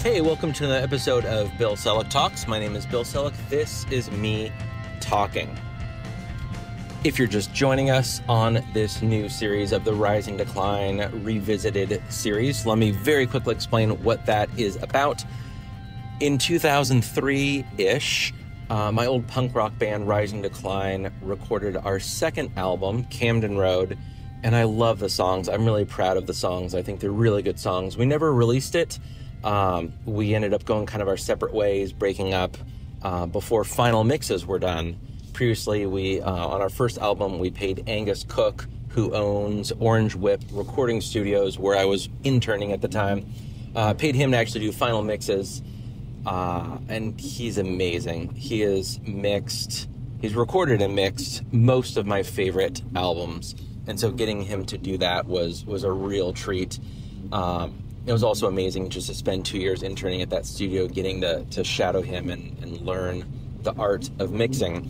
Hey, welcome to another episode of Bill Selak Talks. My name is Bill Selak. This is me talking. If you're just joining us on this new series of the Rising Decline Revisited series, let me very quickly explain what that is about. In 2003-ish, my old punk rock band Rising Decline recorded our second album, Camden Road, and I love the songs. I'm really proud of the songs. I think they're really good songs. We never released it. We ended up going kind of our separate ways, breaking up before final mixes were done. Previously, we on our first album, we paid Angus Cook, who owns Orange Whip Recording Studios, where I was interning at the time, paid him to actually do final mixes, and he's amazing. He is mixed, he's recorded and mixed most of my favorite albums, and so getting him to do that was a real treat. It was also amazing just to spend 2 years interning at that studio, getting to shadow him and learn the art of mixing.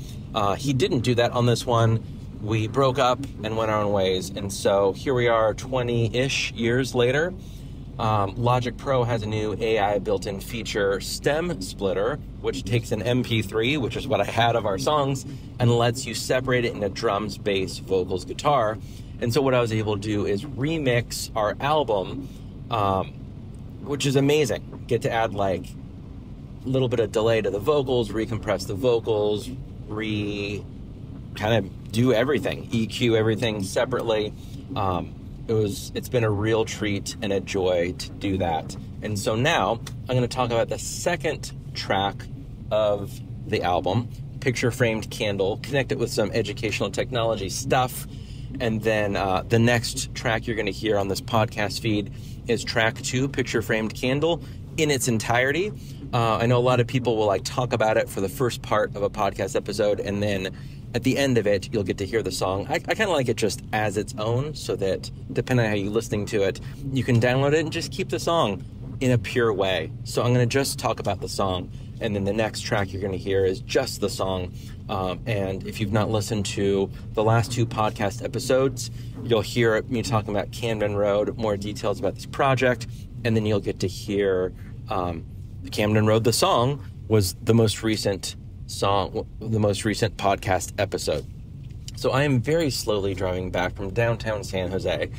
He didn't do that on this one. We broke up and went our own ways, and so here we are 20-ish years later. Logic Pro has a new AI built-in feature, Stem Splitter, which takes an MP3, which is what I had of our songs, and lets you separate it into drums, bass, vocals, guitar. And so what I was able to do is remix our album, which is amazing. Get to add like a little bit of delay to the vocals, recompress the vocals, kind of do everything, EQ everything separately. It's been a real treat and a joy to do that. And so now I'm going to talk about the second track of the album, Picture Framed Candle, connect it with some educational technology stuff. And then the next track you're going to hear on this podcast feed is track 2, Picture Framed Candle, in its entirety. I know a lot of people will talk about it for the first part of a podcast episode, and then at the end of it, you'll get to hear the song. I kind of like it just as its own, so that depending on how you're listening to it, you can download it and just keep the song in a pure way. So I'm going to just talk about the song, and then the next track you're going to hear is just the song. And if you've not listened to the last 2 podcast episodes, you'll hear me talking about Camden Road, more details about this project, and then you'll get to hear Camden Road, the song, was the most recent podcast episode. So I am very slowly driving back from downtown San Jose,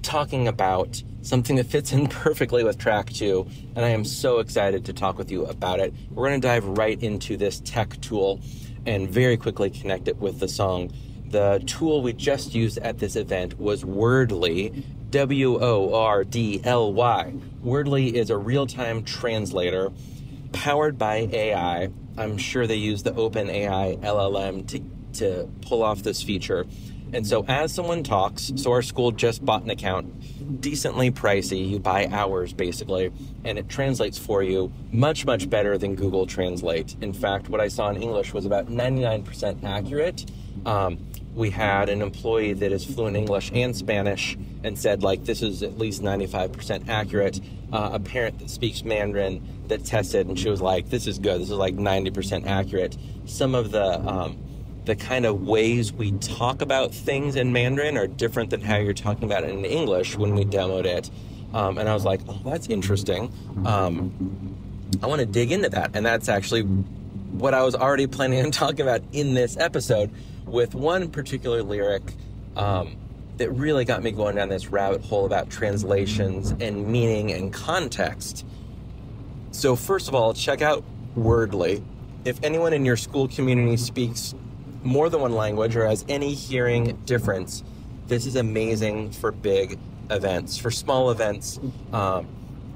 talking about something that fits in perfectly with track 2, and I am so excited to talk with you about it. We're going to dive right into this tech tool and very quickly connect it with the song. The tool we just used at this event was Wordly, W-O-R-D-L-Y. Wordly is a real-time translator powered by AI. I'm sure they use the OpenAI LLM to pull off this feature. And so as someone talks, so our school just bought an account, decently pricey, you buy hours basically, and it translates for you much, much better than Google Translate. In fact, what I saw in English was about 99% accurate. We had an employee that is fluent English and Spanish and said, this is at least 95% accurate. A parent that speaks Mandarin that tested, and she was like, this is good. This is 90% accurate. Some of the kind of ways we talk about things in Mandarin are different than how you're talking about it in English when we demoed it. And I was like, oh, that's interesting. I want to dig into that. And that's actually what I was already planning on talking about in this episode, with one particular lyric that really got me going down this rabbit hole about translations and meaning and context. So first of all, check out Wordly. If anyone in your school community speaks more than one language or has any hearing difference, this is amazing for big events. For small events,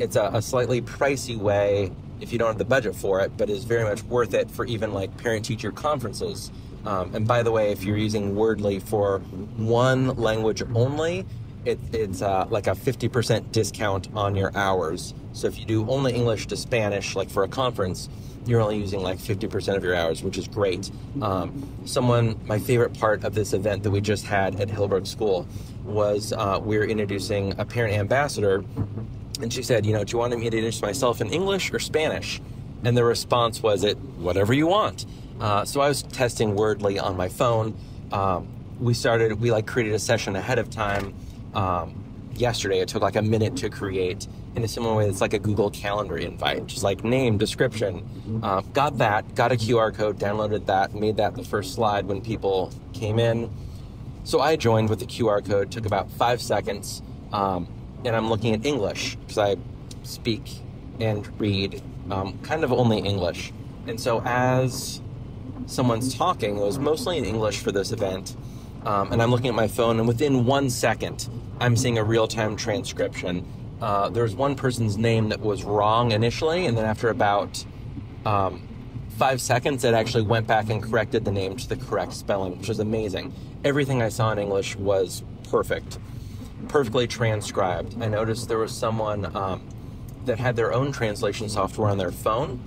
it's a slightly pricey way if you don't have the budget for it, but is very much worth it for even parent-teacher conferences. And by the way, if you're using Wordly for one language only, it's like a 50% discount on your hours. So if you do only English to Spanish, for a conference, you're only using 50% of your hours, which is great. My favorite part of this event that we just had at Hillbrook School was we were introducing a parent ambassador, and she said, do you want me to introduce myself in English or Spanish? And the response was, whatever you want. So I was testing Wordly on my phone. We created a session ahead of time yesterday. It took a minute to create, in a similar way. It's like a Google Calendar invite, just like name, description. Got that, got a QR code, downloaded that, made that the first slide when people came in. So I joined with the QR code, took about 5 seconds, and I'm looking at English because I speak and read kind of only English. And so as someone's talking, it was mostly in English for this event, and I'm looking at my phone, and within 1 second, I'm seeing a real-time transcription. There was one person's name that was wrong initially, and then after about 5 seconds, it actually went back and corrected the name to the correct spelling, which was amazing. Everything I saw in English was perfect, perfectly transcribed. I noticed there was someone that had their own translation software on their phone,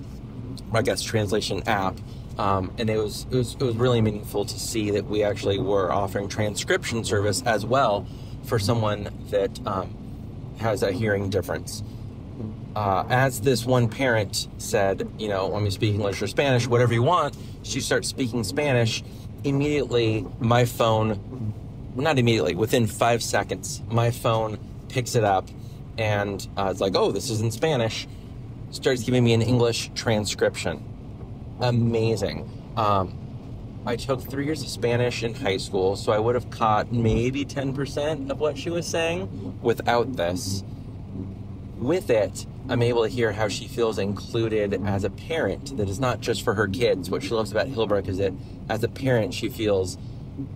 or I guess translation app, and it was really meaningful to see that we actually were offering transcription service as well for someone that has a hearing difference. As this one parent said, you know, when we speak English or Spanish, whatever you want, she starts speaking Spanish. Immediately, my phone, not immediately, within 5 seconds, my phone picks it up and it's like, oh, this is in Spanish. Starts giving me an English transcription. Amazing. I took 3 years of Spanish in high school, so I would have caught maybe 10% of what she was saying without this. With it, I'm able to hear how she feels included as a parent. That is not just for her kids. What she loves about Hillbrook is that as a parent, she feels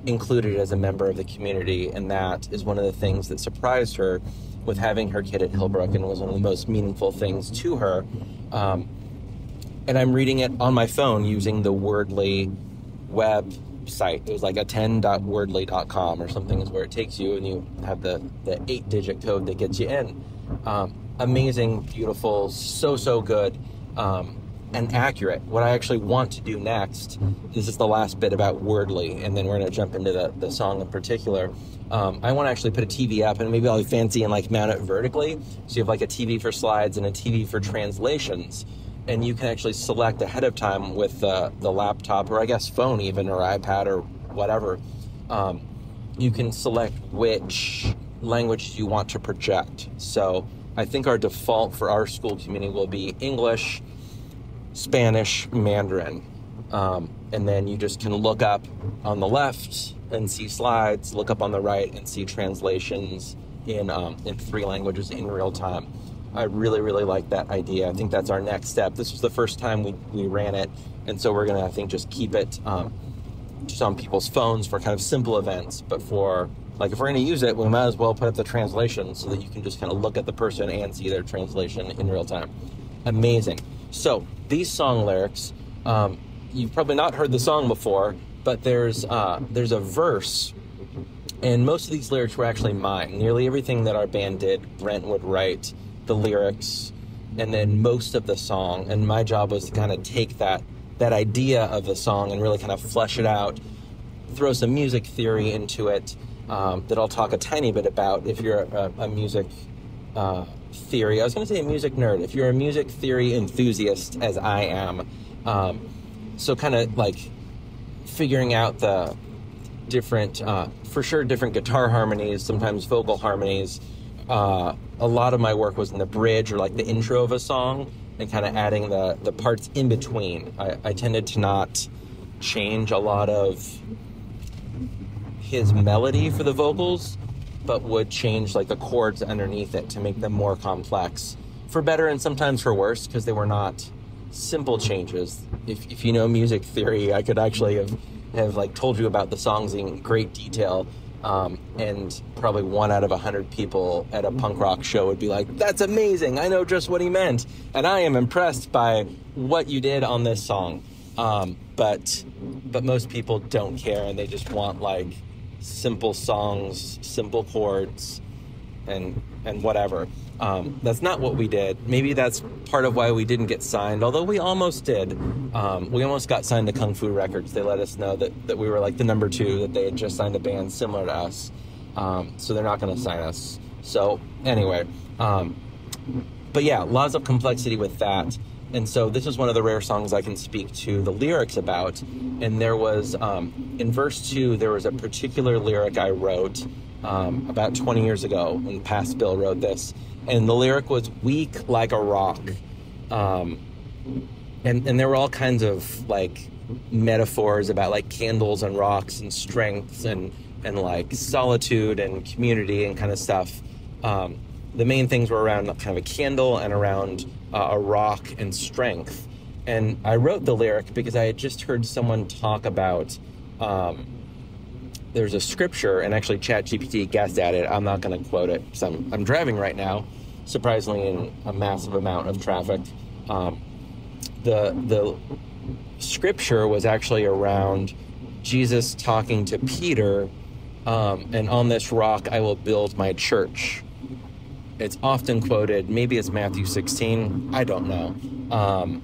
included as a member of the community, and that is one of the things that surprised her with having her kid at Hillbrook, and was one of the most meaningful things to her. And I'm reading it on my phone using the Wordly website. It was like attend.wordly.com or something is where it takes you, and you have the 8-digit code that gets you in. Amazing, beautiful, so good, and accurate. What I actually want to do next, this is the last bit about Wordly, and then we're going to jump into the song in particular. I want to actually put a TV up, and maybe I'll be fancy and like mount it vertically. So you have like a TV for slides and a TV for translations, and you can actually select ahead of time with the laptop, or I guess phone even, or iPad or whatever. You can select which language you want to project. So I think our default for our school community will be English, Spanish, Mandarin. And then you just can look up on the left and see slides, look up on the right and see translations in 3 languages in real time. I really like that idea. I think that's our next step. This was the first time we ran it, and so we're gonna, I think, just keep it just on people's phones for kind of simple events. But for, like, if we're gonna use it, we might as well put up the translation so that you can just kind of look at the person and see their translation in real time. Amazing. So these song lyrics, you've probably not heard the song before, but there's a verse, and most of these lyrics were actually mine. Nearly everything that our band did, Brent would write the lyrics, and then most of the song, and my job was to kind of take that idea of the song and really kind of flesh it out, throw some music theory into it, that I'll talk a tiny bit about if you're a music theory. I was going to say a music nerd. If you're a music theory enthusiast, as I am, so kind of like figuring out the different, for sure, different guitar harmonies, sometimes vocal harmonies. A lot of my work was in the bridge or like the intro of a song, and kind of adding the parts in between. I tended to not change a lot of his melody for the vocals, but would change like the chords underneath it to make them more complex, for better and sometimes for worse, because they were not simple changes. If you know music theory, I could actually have like told you about the songs in great detail, and probably 1 out of 100 people at a punk rock show would be like, that's amazing, I know just what he meant, and I am impressed by what you did on this song. But most people don't care, and they just want like simple songs, simple chords, and whatever. That's not what we did. Maybe that's part of why we didn't get signed, although we almost did. We almost got signed to Kung Fu Records. They let us know that we were like the number 2, that they had just signed a band similar to us. So they're not going to sign us. So anyway, but yeah, lots of complexity with that. And so this is one of the rare songs I can speak to the lyrics about. And there was, in verse 2, there was a particular lyric I wrote about 20 years ago when past Bill wrote this. And the lyric was weak like a rock. And there were all kinds of like metaphors about like candles and rocks and strengths and like solitude and community and kind of stuff. The main things were around kind of a candle and around a rock and strength. And I wrote the lyric because I had just heard someone talk about, there's a scripture, and actually ChatGPT guessed at it. I'm not going to quote it because I'm driving right now, surprisingly in a massive amount of traffic. The scripture was actually around Jesus talking to Peter, and on this rock I will build my church. It's often quoted, maybe it's Matthew 16, I don't know.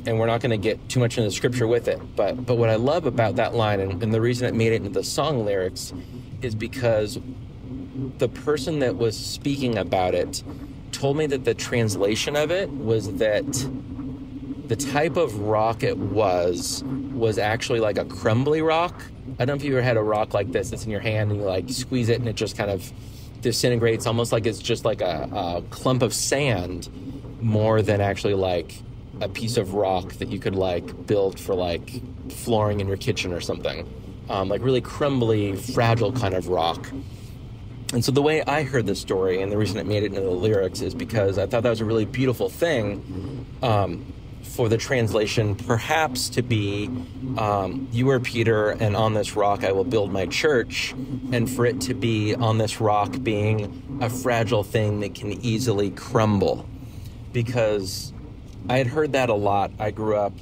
And we're not going to get too much into the scripture with it. But what I love about that line, and the reason it made it into the song lyrics, is because the person that was speaking about it told me that the translation of it was that the type of rock it was actually like a crumbly rock. I don't know if you ever had a rock like this that's in your hand and you like squeeze it and it just kind of disintegrates, almost like it's just like a clump of sand more than actually like a piece of rock that you could like build for like flooring in your kitchen or something. Like really crumbly, fragile kind of rock. And so the way I heard this story, and the reason it made it into the lyrics, is because I thought that was a really beautiful thing for the translation perhaps to be, you are Peter, and on this rock I will build my church, and for it to be on this rock being a fragile thing that can easily crumble. Because I had heard that a lot. I grew up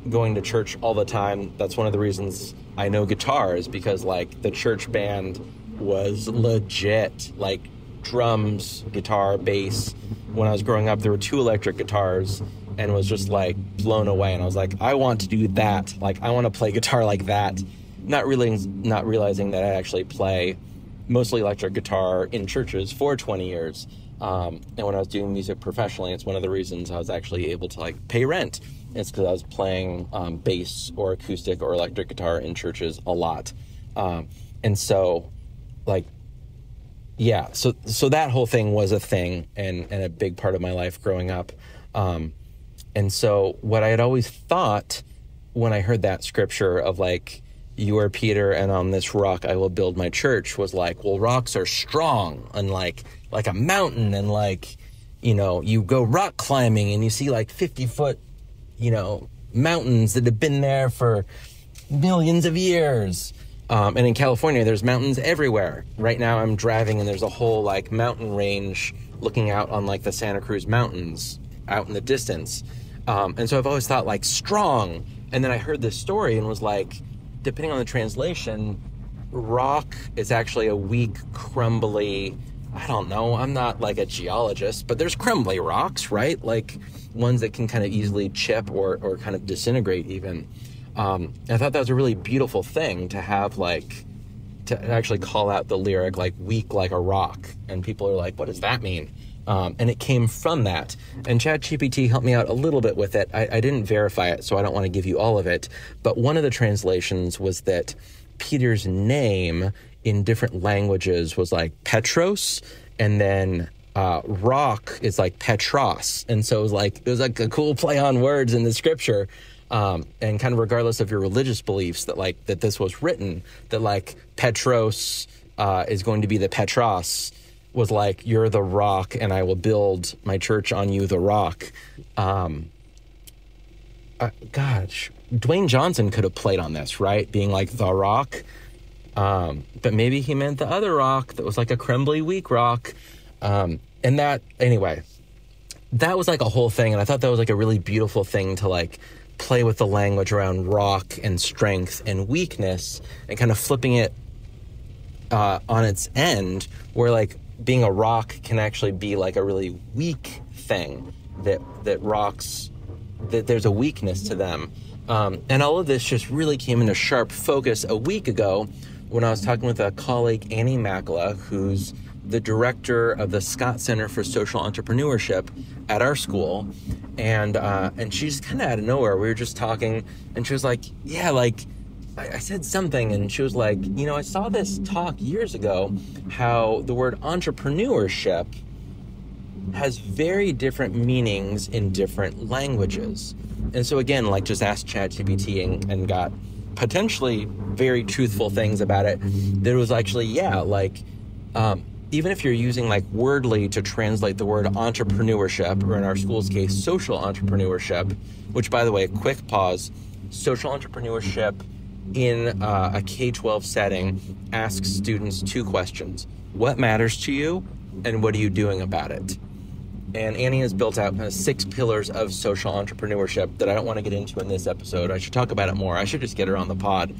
going to church all the time. That's one of the reasons I know guitar, is because like the church band was legit, like drums, guitar, bass. When I was growing up, there were 2 electric guitars, and was just like blown away. And I was like, I want to do that. Like, I want to play guitar like that. Not realizing that I actually play mostly electric guitar in churches for 20 years. And when I was doing music professionally, it's one of the reasons I was actually able to like pay rent. It's because I was playing bass or acoustic or electric guitar in churches a lot. And so like, yeah, so that whole thing was a thing and a big part of my life growing up. And so what I had always thought when I heard that scripture of like, you are Peter, and on this rock I will build my church, was like, well, rocks are strong, and like a mountain, and like, you know, you go rock climbing and you see like 50-foot, you know, mountains that have been there for millions of years. And in California, there's mountains everywhere. Right now I'm driving and there's a whole like mountain range looking out on like the Santa Cruz Mountains out in the distance. And so I've always thought like strong. And then I heard this story and was like, depending on the translation, rock is actually a weak, crumbly, I don't know, I'm not like a geologist, but there's crumbly rocks, right? Like ones that can kind of easily chip or kind of disintegrate even. I thought that was a really beautiful thing to have, like, to actually call out the lyric, like, weak like a rock. And people are like, what does that mean? And it came from that. And ChatGPT helped me out a little bit with it. I didn't verify it, so I don't want to give you all of it. But one of the translations was that Peter's name in different languages was like Petros, and then rock is like Petros. And so it was like a cool play on words in the scripture. And kind of regardless of your religious beliefs, that this was written, that like Petros is going to be the Petros, was like, you're the rock and I will build my church on you, the rock. Gosh, Dwayne Johnson could have played on this, right? Being like the rock. But maybe he meant the other rock that was like a crumbly, weak rock. And that, anyway, that was like a whole thing. And I thought that was like a really beautiful thing to like play with the language around rock and strength and weakness, and kind of flipping it on its end, where like being a rock can actually be like a really weak thing, that rocks, that there's a weakness to them. And all of this just really came into sharp focus a week ago when I was talking with a colleague, Annie Makala, who's the director of the Scott Center for Social Entrepreneurship at our school. And she just kind of out of nowhere, we were just talking, and she was like, yeah, like I said something and she was like, I saw this talk years ago, how the word entrepreneurship has very different meanings in different languages. And so again, like just asked ChatGPT and got potentially very truthful things about it. That it was actually, even if you're using like Wordly to translate the word entrepreneurship, or in our school's case, social entrepreneurship, which by the way, quick pause, social entrepreneurship in a K-12 setting asks students 2 questions. What matters to you and what are you doing about it? And Annie has built out 6 pillars of social entrepreneurship that I don't want to get into in this episode. I should talk about it more. I should just get her on the pod.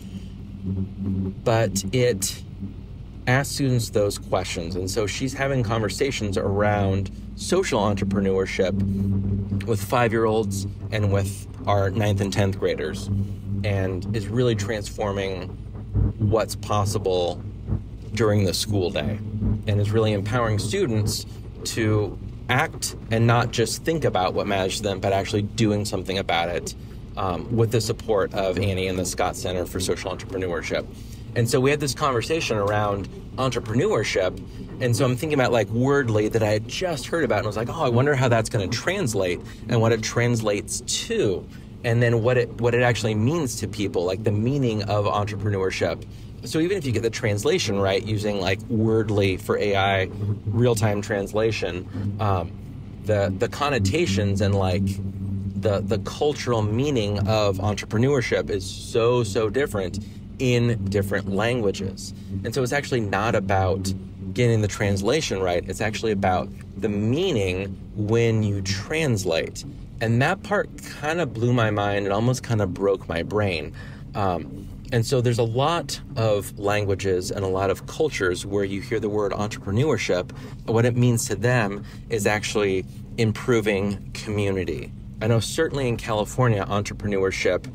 But it asks students those questions. And so she's having conversations around social entrepreneurship with 5-year-olds and with our 9th and 10th graders, and is really transforming what's possible during the school day, and is really empowering students to act and not just think about what matters to them, but actually doing something about it, with the support of Annie and the Scott Center for Social Entrepreneurship. And so we had this conversation around entrepreneurship. And so I'm thinking about like Wordly that I had just heard about, and I was like, I wonder how that's going to translate and what it translates to, and then what it actually means to people, like the meaning of entrepreneurship. So even if you get the translation right, using like Wordly for AI real-time translation, the connotations and like the cultural meaning of entrepreneurship is so different in different languages. And so it's actually not about getting the translation right. It's actually about the meaning when you translate. And that part kind of blew my mind. It almost kind of broke my brain. And so there's a lot of languages and a lot of cultures where you hear the word entrepreneurship. What it means to them is actually improving community. I know certainly in California, entrepreneurship,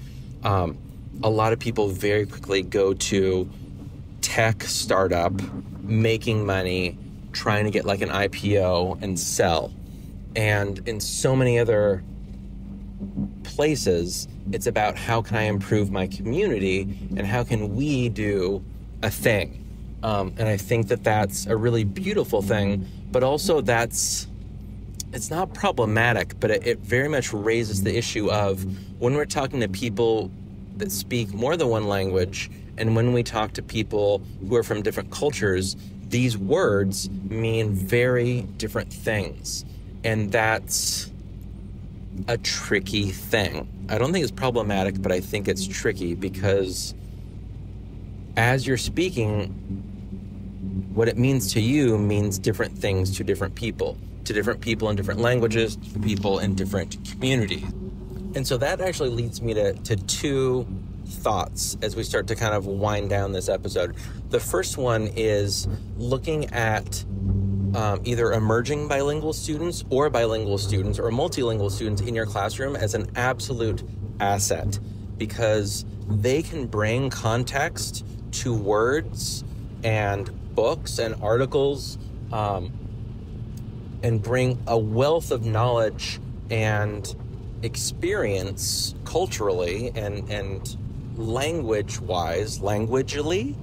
a lot of people very quickly go to tech startup, making money, trying to get like an IPO and sell. And in so many other places, it's about how can I improve my community and how can we do a thing. And I think that that's a really beautiful thing, but also it's not problematic, but it very much raises the issue of when we're talking to people that speak more than one language, and when we talk to people who are from different cultures, these words mean very different things. And that's a tricky thing. I don't think it's problematic, but I think it's tricky because as you're speaking, what it means to you means different things to different people in different languages, to people in different communities. And so that actually leads me to 2 thoughts as we start to kind of wind down this episode. The first one is looking at either emerging bilingual students or multilingual students in your classroom as an absolute asset, because they can bring context to words and books and articles, and bring a wealth of knowledge and experience culturally and languagely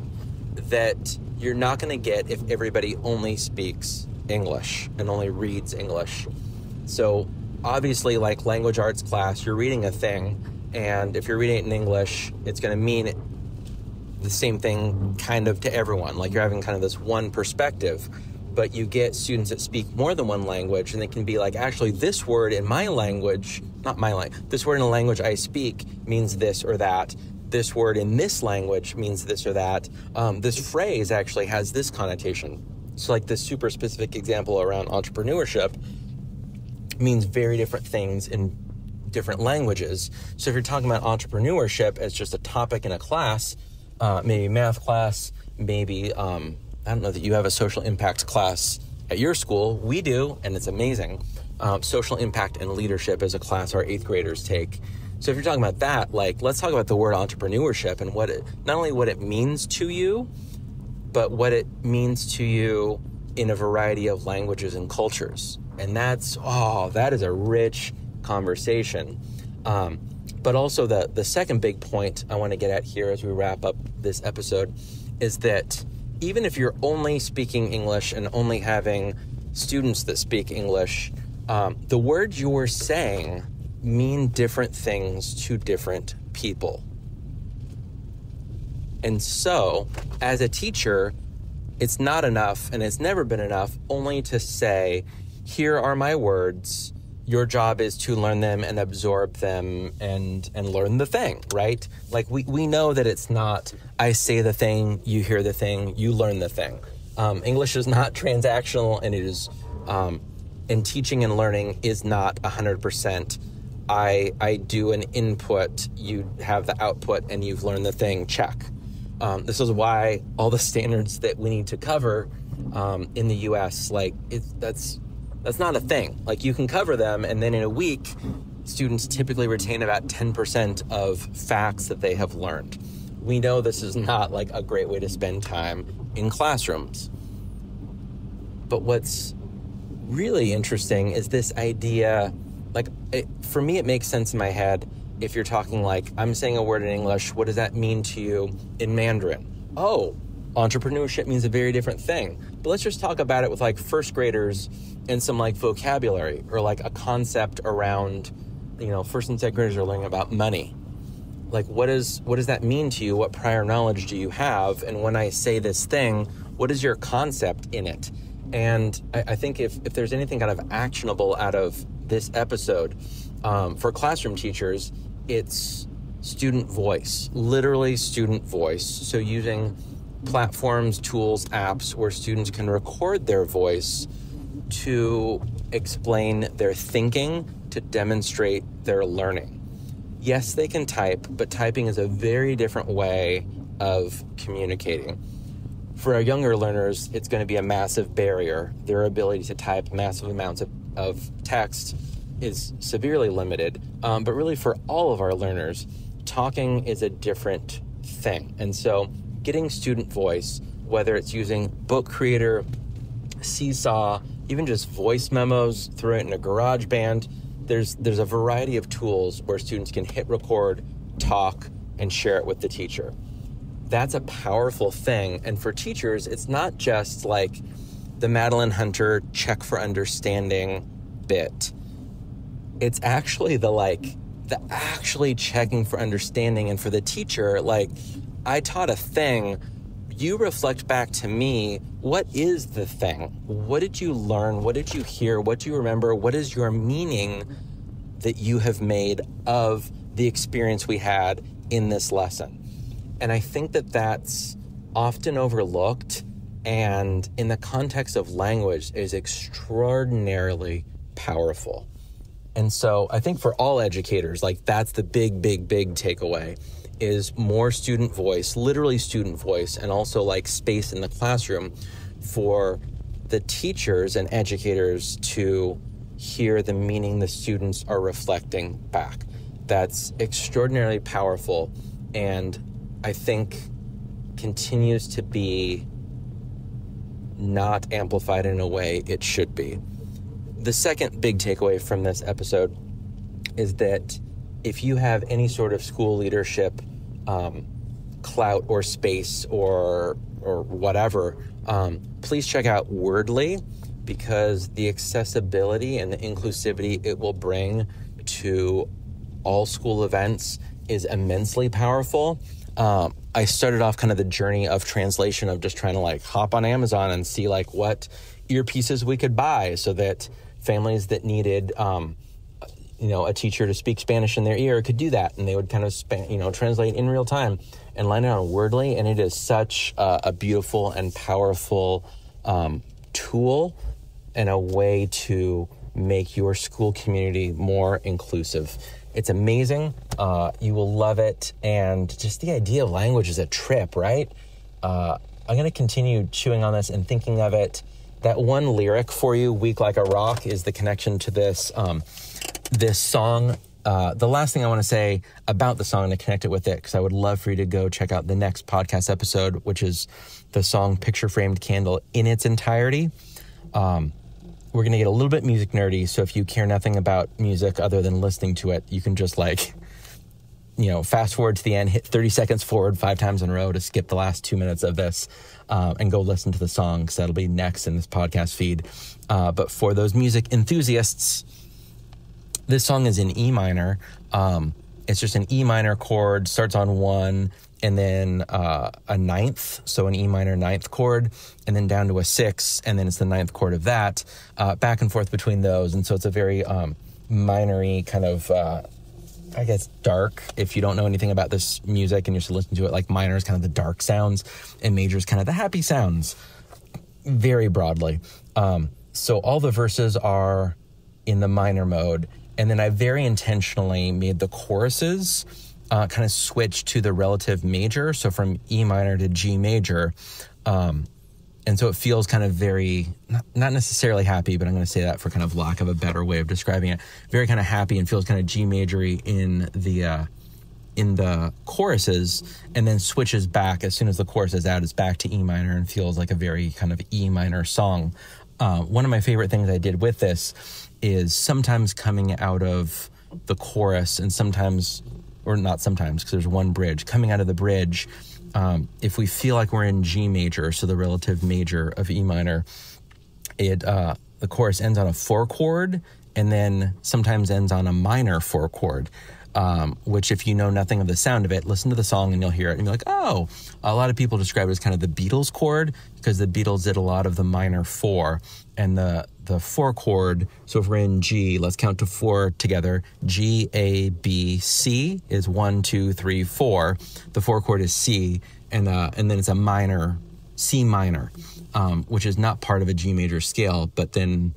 that you're not going to get if everybody only speaks English and only reads English. So obviously, like language arts class, you're reading a thing, and if you're reading it in English, it's going to mean the same thing kind of to everyone. Like you're having kind of this one perspective. But you get students that speak more than one language, and they can be like, actually, this word in my language, this word in a language I speak means this or that. This word in this language means this or that. This phrase actually has this connotation. So like this super specific example around entrepreneurship means very different things in different languages. So if you're talking about entrepreneurship as just a topic in a class, maybe math class, maybe, I don't know that you have a social impact class at your school. We do, and it's amazing. Social impact and leadership is a class our 8th graders take. So if you're talking about that, like, let's talk about the word entrepreneurship and not only what it means to you, but what it means to you in a variety of languages and cultures. And that is a rich conversation. But also the second big point I want to get at here as we wrap up this episode is that even if you're only speaking English and only having students that speak English, the words you're saying mean different things to different people. And so, as a teacher, it's not enough, and it's never been enough, only to say, here are my words. Your job is to learn them and absorb them and learn the thing, right? Like we know that it's not, I say the thing, you hear the thing, you learn the thing. English is not transactional, and it is, and teaching and learning is not 100%. I do an input, you have the output, and you've learned the thing, check. This is why all the standards that we need to cover in the US, like that's not a thing. Like you can cover them, and then in a week, students typically retain about 10% of facts that they have learned. We know this is not like a great way to spend time in classrooms. But what's really interesting is this idea, for me, it makes sense in my head. If you're talking like, I'm saying a word in English, what does that mean to you in Mandarin? Oh, entrepreneurship means a very different thing. But let's just talk about it with like first graders and some like vocabulary or like a concept around, first and second graders are learning about money. Like, what does that mean to you? What prior knowledge do you have? And when I say this thing, what is your concept in it? And I think if there's anything kind of actionable out of this episode for classroom teachers, it's student voice, literally student voice. So using platforms, tools, apps where students can record their voice to explain their thinking, to demonstrate their learning. Yes, they can type, but typing is a very different way of communicating. For our younger learners, it's going to be a massive barrier. Their ability to type massive amounts of text is severely limited. But really for all of our learners, talking is a different thing. And so getting student voice, whether it's using Book Creator, Seesaw, even just voice memos, throw it in a GarageBand, there's a variety of tools where students can hit record, talk, and share it with the teacher. That's a powerful thing. And for teachers, it's not just like the Madeline Hunter check for understanding bit. It's actually the actually checking for understanding. And for the teacher, like, I taught a thing, you reflect back to me, what is the thing? What did you learn? What did you hear? What do you remember? What is your meaning that you have made of the experience we had in this lesson? And I think that that's often overlooked, and in the context of language is extraordinarily powerful. And so I think for all educators, like that's the big takeaway, is more student voice, literally student voice, and also like space in the classroom for the teachers and educators to hear the meaning the students are reflecting back. That's extraordinarily powerful, and I think continues to be not amplified in a way it should be. The second big takeaway from this episode is that if you have any sort of school leadership clout or space or whatever, please check out Wordly, because the accessibility and the inclusivity it will bring to all school events is immensely powerful. I started off kind of the journey of translation of just trying to like hop on Amazon and see like what earpieces we could buy so that families that needed, a teacher to speak Spanish in their ear could do that. And they would kind of, translate in real time and land it on Wordly. And it is such a beautiful and powerful tool and a way to make your school community more inclusive. It's amazing. You will love it. And just the idea of language is a trip, right? I'm going to continue chewing on this and thinking of it. That one lyric for you, Weak Like a Rock, is the connection to this this song. The last thing I want to say about the song and to connect it with it, because I would love for you to go check out the next podcast episode, which is the song Picture Framed Candle in its entirety. We're going to get a little bit music nerdy, so if you care nothing about music other than listening to it, you can just fast forward to the end, hit 30 seconds forward 5 times in a row to skip the last 2 minutes of this and go listen to the song, because that'll be next in this podcast feed. But for those music enthusiasts, this song is in E minor. It's just an E minor chord, starts on 1, and then a ninth, so an E minor ninth chord, and then down to a 6, and then it's the ninth chord of that, back and forth between those. And so it's a very minor-y kind of, I guess, dark. If you don't know anything about this music and you're just listening to it, like minor is kind of the dark sounds, and major is kind of the happy sounds, very broadly. So all the verses are in the minor mode, and then I very intentionally made the choruses kind of switch to the relative major, so from E minor to G major. And so it feels kind of very, not necessarily happy, but I'm going to say that for kind of lack of a better way of describing it. Very kind of happy and feels kind of G major-y in the choruses, and then switches back as soon as the chorus is out. It's back to E minor and feels like a very kind of E minor song. One of my favorite things I did with this is sometimes coming out of the chorus, and sometimes, or not sometimes, because there's one bridge, coming out of the bridge, if we feel like we're in G major, so the relative major of E minor, the chorus ends on a 4 chord, and then sometimes ends on a minor 4 chord, which, if you know nothing of the sound of it, listen to the song and you'll hear it and be like, oh, a lot of people describe it as kind of the Beatles chord, because the Beatles did a lot of the minor 4, and the 4 chord. So if we're in G, let's count to 4 together. G, A, B, C is 1, 2, 3, 4. The 4 chord is C, and then it's a minor, C minor, which is not part of a G major scale, but then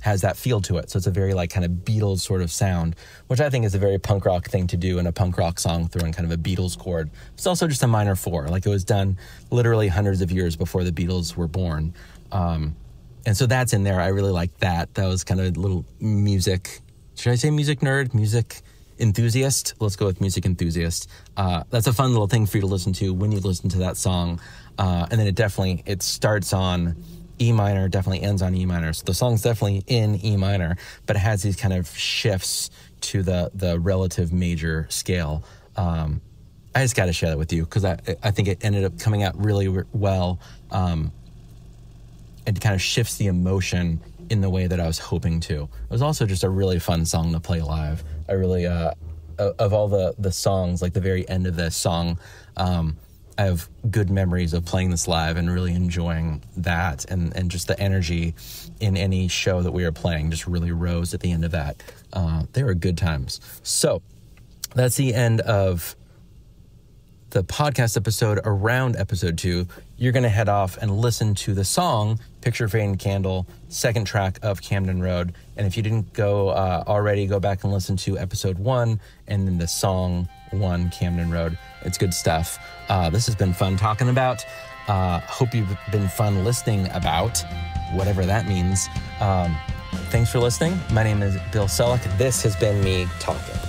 has that feel to it. So it's a very like kind of Beatles sort of sound, which I think is a very punk rock thing to do in a punk rock song, throw in kind of a Beatles chord. It's also just a minor 4. Like, it was done literally hundreds of years before the Beatles were born. And so that's in there. I really like that. That was kind of a little music. Should I say music nerd? Music enthusiast? Let's go with music enthusiast. That's a fun little thing for you to listen to when you listen to that song. And then it starts on E minor, definitely ends on E minor. So the song's definitely in E minor, but it has these kind of shifts to the relative major scale. I just got to share that with you because I think it ended up coming out really well. It kind of shifts the emotion in the way that I was hoping to. It was also just a really fun song to play live. I really, of all the songs, like the very end of this song, I have good memories of playing this live and really enjoying that, and just the energy in any show that we were playing just really rose at the end of that. They were good times. So that's the end of the podcast episode around episode 2. You're going to head off and listen to the song Picture Fading Candle, second track of Camden Road. And if you didn't go already, go back and listen to episode 1 and then the song 1, Camden Road. It's good stuff. This has been fun talking about. Hope you've been fun listening about, whatever that means. Thanks for listening. My name is Bill Selak. This has been me talking.